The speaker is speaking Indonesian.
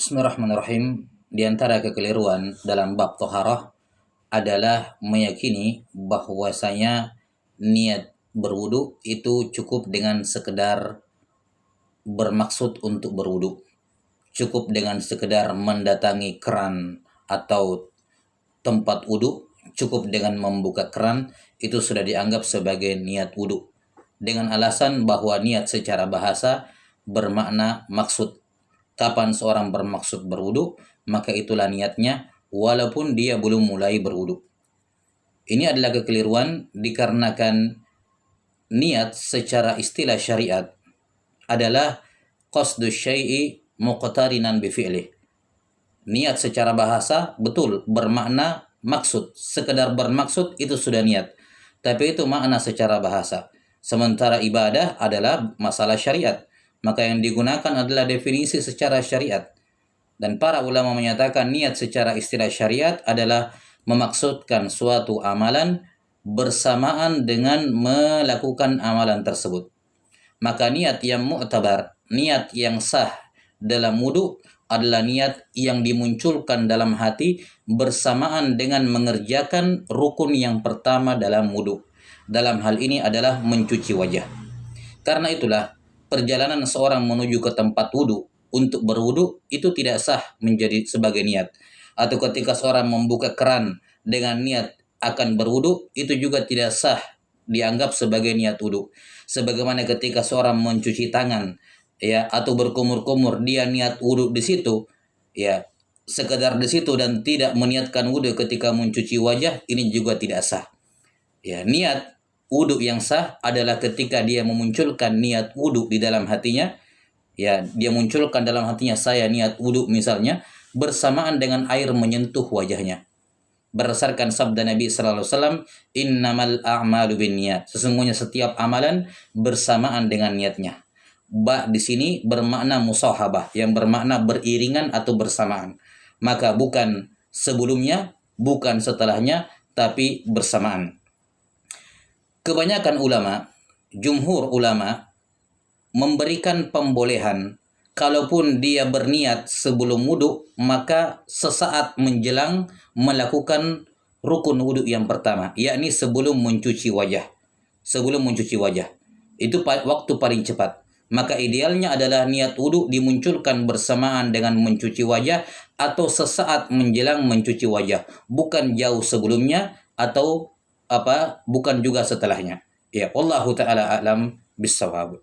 Bismillahirrahmanirrahim. Di antara kekeliruan dalam bab toharah adalah meyakini bahwasanya niat berwudu itu cukup dengan sekedar bermaksud untuk berwudu. Cukup dengan sekedar mendatangi keran atau tempat wudu, cukup dengan membuka keran, itu sudah dianggap sebagai niat wudu. Dengan alasan bahwa niat secara bahasa bermakna maksud. Kapan seorang bermaksud berwudu, maka itulah niatnya, walaupun dia belum mulai berwudu. Ini adalah kekeliruan dikarenakan niat secara istilah syariat adalah qasdu syai'i muqtarinan bi fi'lih. Niat secara bahasa betul bermakna maksud, sekedar bermaksud itu sudah niat. Tapi itu makna secara bahasa. Sementara ibadah adalah masalah syariat. Maka yang digunakan adalah definisi secara syariat. Dan para ulama menyatakan niat secara istilah syariat adalah memaksudkan suatu amalan bersamaan dengan melakukan amalan tersebut. Maka niat yang mu'tabar, niat yang sah dalam wudu adalah niat yang dimunculkan dalam hati bersamaan dengan mengerjakan rukun yang pertama dalam wudu. Dalam hal ini adalah mencuci wajah. Karena itulah perjalanan seorang menuju ke tempat wudu untuk berwudu itu tidak sah menjadi sebagai niat. Atau ketika seorang membuka keran dengan niat akan berwudu itu juga tidak sah dianggap sebagai niat wudu. Sebagaimana ketika seorang mencuci tangan ya atau berkumur-kumur dia niat wudu di situ ya, sekedar di situ dan tidak meniatkan wudu ketika mencuci wajah, ini juga tidak sah. Ya, niat wudu yang sah adalah ketika dia memunculkan niat wudu di dalam hatinya. Ya, dia munculkan dalam hatinya saya niat wudu misalnya bersamaan dengan air menyentuh wajahnya. Berdasarkan sabda Nabi sallallahu alaihi wasallam, "Innamal a'malu binniyat." Sesungguhnya setiap amalan bersamaan dengan niatnya. Ba di sini bermakna musahabah, yang bermakna beriringan atau bersamaan. Maka bukan sebelumnya, bukan setelahnya, tapi bersamaan. Kebanyakan ulama, jumhur ulama memberikan pembolehan kalaupun dia berniat sebelum wudu, maka sesaat menjelang melakukan rukun wudu yang pertama, yakni sebelum mencuci wajah. Sebelum mencuci wajah. Itu waktu paling cepat. Maka idealnya adalah niat wudu dimunculkan bersamaan dengan mencuci wajah atau sesaat menjelang mencuci wajah, bukan jauh sebelumnya atau bukan juga setelahnya. Ya, wallahu taala a'lam bissawab.